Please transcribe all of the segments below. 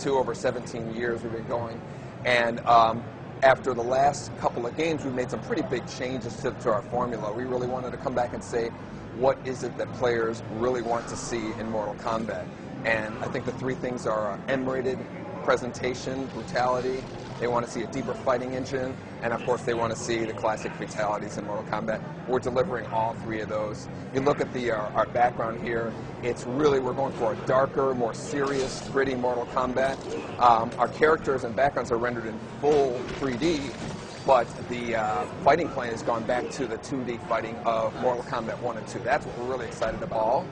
Over 17 years we've been going, and after the last couple of games, we've made some pretty big changes to our formula. We really wanted to come back and say, what is it that players really want to see in Mortal Kombat? And I think the three things are M-rated presentation, brutality. They want to see a deeper fighting engine, and of course they want to see the classic fatalities in Mortal Kombat. We're delivering all three of those. You look at our background here, it's really, we're going for a darker, more serious, gritty Mortal Kombat. Our characters and backgrounds are rendered in full 3D, but the fighting plane has gone back to the 2D fighting of Mortal Kombat 1 and 2. That's what we're really excited about.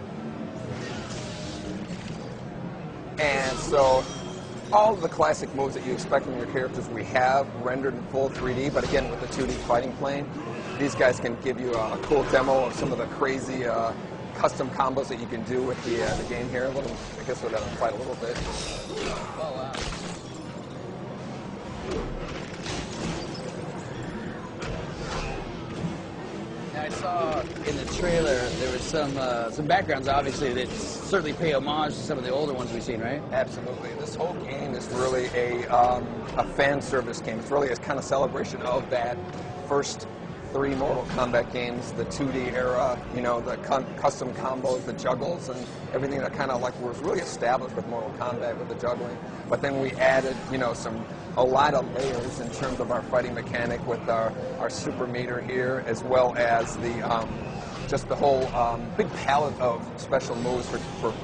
And so, all of the classic moves that you expect from your characters we have rendered in full 3D, but again with the 2D fighting plane. These guys can give you a cool demo of some of the crazy custom combos that you can do with the game here. I guess we'll have to fight a little bit. Oh, wow. I saw in the trailer there was some backgrounds, obviously, that certainly pay homage to some of the older ones we've seen, right? Absolutely. This whole game is really a fan service game. It's really a kind of celebration of that first three Mortal Kombat games, the 2D era, you know, the custom combos, the juggles, and everything that kind of like was really established with Mortal Kombat with the juggling. But then we added, you know, a lot of layers in terms of our fighting mechanic with our super meter here, as well as the just the whole big palette of special moves for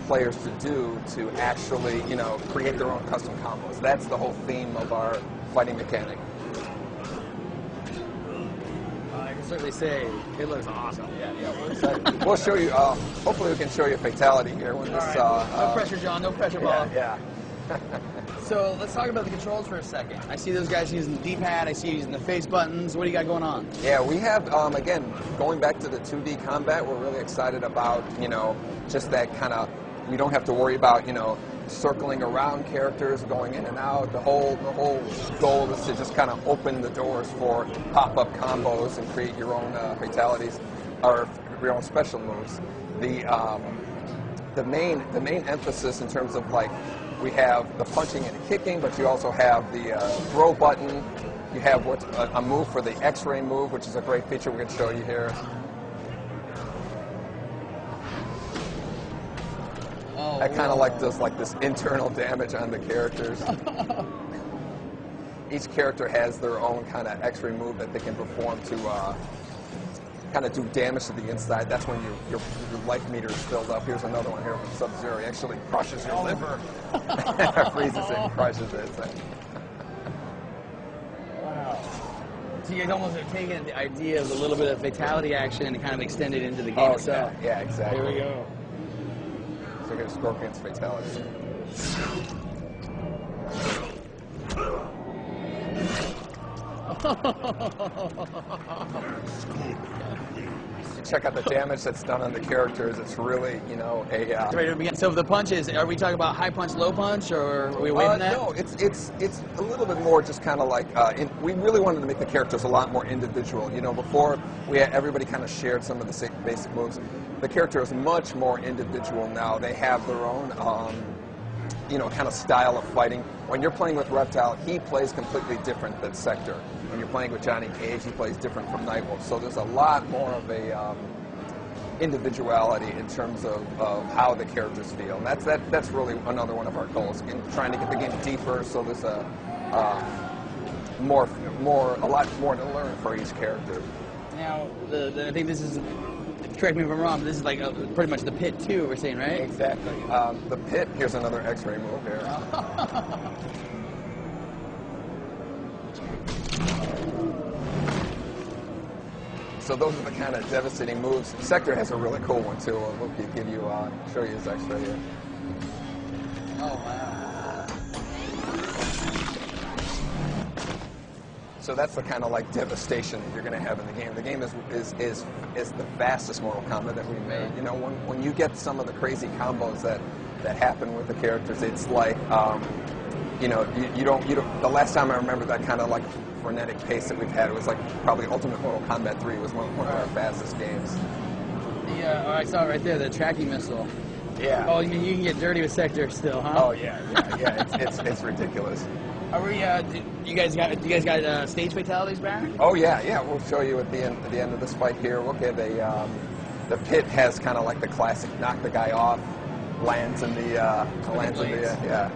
players to do to actually, you know, create their own custom combos. That's the whole theme of our fighting mechanic. I can certainly say it looks awesome. Yeah, we're excited. We'll show you. Hopefully, we can show you fatality here when this. No pressure, John. No pressure, ball. Yeah. So let's talk about the controls for a second. I see those guys using the D-pad. I see you using the face buttons. What do you got going on? Yeah, we have again going back to the 2D combat. We're really excited about, you know, just that kind of. We don't have to worry about, you know, circling around characters, going in and out. The whole goal is to just kind of open the doors for pop-up combos and create your own fatalities or your own special moves. The main emphasis in terms of, like, we have the punching and the kicking, but you also have the throw button. You have what's a move for the X-ray move, which is a great feature we're going to show you here. That kind of like does like this internal damage on the characters. Each character has their own kind of X-ray move that they can perform to kind of do damage to the inside. That's when your life meter is filled up. Here's another one here from Sub-Zero. He actually crushes your liver. Freezes it and crushes it. So. Wow. So you guys almost are taking the idea of a little bit of fatality action and kind of extend it into the game itself. Yeah, exactly. Here we go. So here's Scorpion's fatality. Check out the damage that's done on the characters. It's really, you know, Ready to begin. So the punches, are we talking about high punch, low punch, or are we waiting that? No, it's a little bit more just kind of like, we really wanted to make the characters a lot more individual. You know, before everybody kind of shared some of the basic moves. The character is much more individual now. They have their own, you know, kind of style of fighting. When you're playing with Reptile, he plays completely different than Sector. When you're playing with Johnny Cage, he plays different from Nightwolf. So there's a lot more of a individuality in terms of how the characters feel. And that's really another one of our goals, in trying to get the game deeper. So there's a lot more to learn for each character. Now, I think this is. Correct me if I'm wrong, but this is like pretty much the pit too, we're saying, right? Exactly. The pit, here's another X-ray move here. So those are the kind of devastating moves. Sector has a really cool one too. We'll give you, show you his X-ray here. Oh, wow. So that's the kind of like devastation that you're going to have in the game. The game is the fastest Mortal Kombat that we've made. You know, when you get some of the crazy combos that happen with the characters, it's like, you know, you don't. The last time I remember that kind of like frenetic pace that we've had, it was like probably Ultimate Mortal Kombat 3 was one of our fastest games. I saw right there the tracking missile. Yeah. Oh, you can get dirty with Sector still, huh? Oh yeah. It's ridiculous. Are we? Do you guys got stage fatalities, Baron? Oh yeah. We'll show you at the end of this fight here. Okay, the pit has kind of like the classic knock the guy off, lands in the yeah.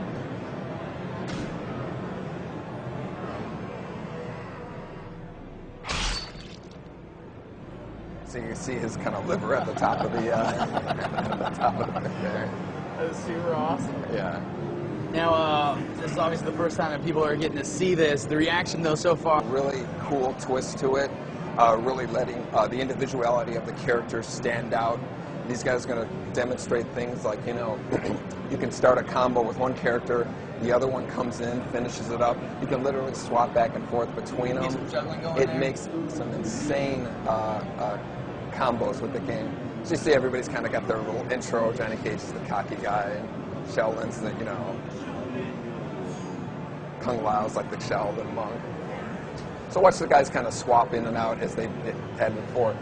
So you can see his kind of liver at the top of the at the top of the pit there. That's super awesome. Yeah. Now, this is obviously the first time that people are getting to see this. The reaction, though, so far. Really cool twist to it. Really letting the individuality of the characters stand out. These guys are going to demonstrate things like, you know, you can start a combo with one character, the other one comes in, finishes it up. You can literally swap back and forth between them. Some juggling going It there. makes some insane combos with the game. So you see everybody's kind of got their little intro. Johnny Cage is the cocky guy, and Sheldon's the, you know, Kung Lao's like the Sheldon monk. So watch the guys kind of swap in and out as they had before.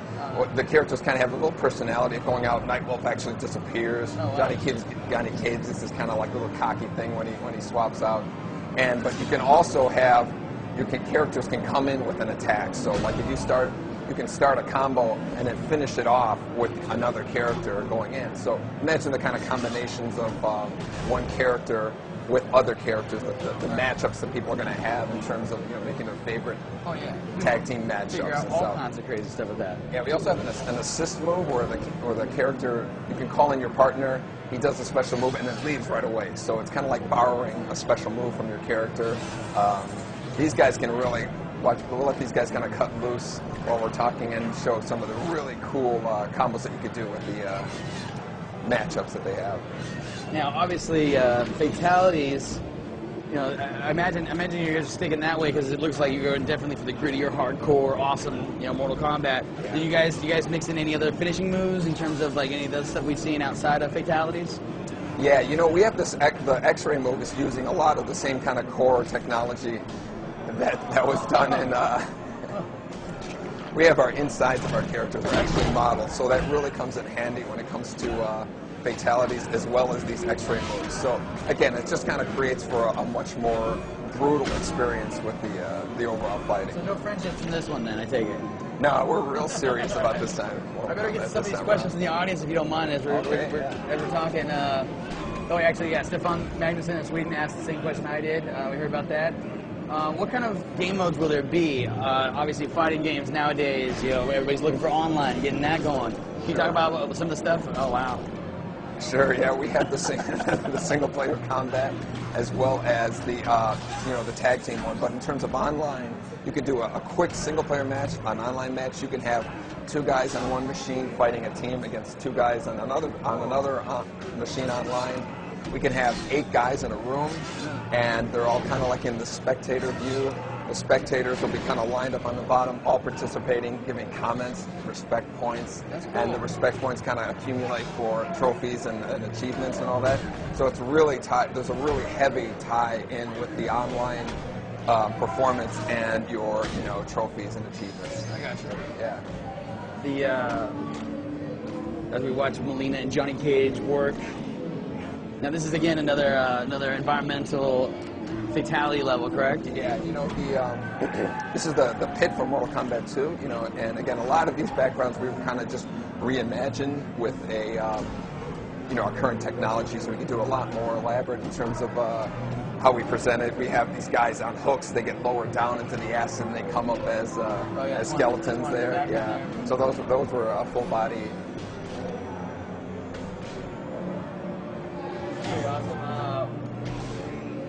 The characters kind of have a little personality going out. Nightwolf actually disappears. Oh, wow. Johnny Cage is this kind of like little cocky thing when he swaps out. But you can also have characters can come in with an attack. So like if you can start a combo and then finish it off with another character going in. So imagine the kind of combinations of one character with other characters, the matchups that people are going to have in terms of, you know, making their favorite tag team matchups. Figure out and all stuff. kinds of crazy stuff with that. Yeah, we also have an assist move where the character, you can call in your partner, he does a special move and then leaves right away. So it's kind of like borrowing a special move from your character. These guys can really watch. We'll let these guys kind of cut loose while we're talking and show some of the really cool combos that you could do with the matchups that they have. Now, obviously, fatalities. You know, I imagine you're just thinking that way because it looks like you're going definitely for the grittier, hardcore, awesome, you know, Mortal Kombat. Yeah. Do you guys mix in any other finishing moves in terms of like any of the stuff we've seen outside of fatalities? Yeah, you know, we have this. The X-ray move is using a lot of the same kind of core technology that was done in. We have our insides of our characters are actually modeled, so that really comes in handy when it comes to fatalities as well as these X-ray moves. So again, it just kind of creates for a much more brutal experience with the overall fighting. So no friendships in this one, then I take it. No, we're real serious about this time. I better get some of these questions from the audience if you don't mind as we're talking. Stefan Magnuson in Sweden asked the same question I did. We heard about that. What kind of game modes will there be? Obviously, fighting games nowadays, you know, everybody's looking for online, getting that going. Can you talk about some of the stuff? Oh, wow. Sure, yeah, we have the single-player combat as well as the the tag team one. But in terms of online, you could do a quick single-player match, an online match. You can have two guys on one machine fighting a team against two guys on another machine online. We can have 8 guys in a room, and they're all kind of like in the spectator view. The spectators will be kind of lined up on the bottom, all participating, giving comments, respect points, and the respect points kind of accumulate for trophies and achievements and all that. So it's really there's a really heavy tie in with the online performance and your trophies and achievements. I got you. Yeah. As we watch Melina and Johnny Cage work. Now this is again another environmental fatality level, correct? Yeah, this is the pit for Mortal Kombat 2, and again, a lot of these backgrounds we kind of just reimagined with our current technology, so we can do a lot more elaborate in terms of how we present it. We have these guys on hooks; they get lowered down into the ass, and they come up as skeletons there. Yeah, so those were a full body.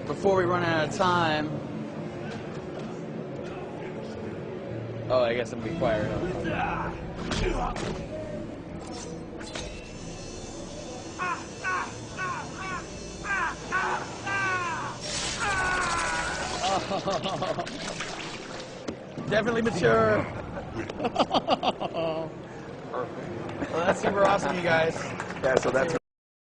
Before we run out of time, I guess I'm being quiet. Definitely mature. Perfect. Well, that's super awesome, you guys. Yeah, so that's.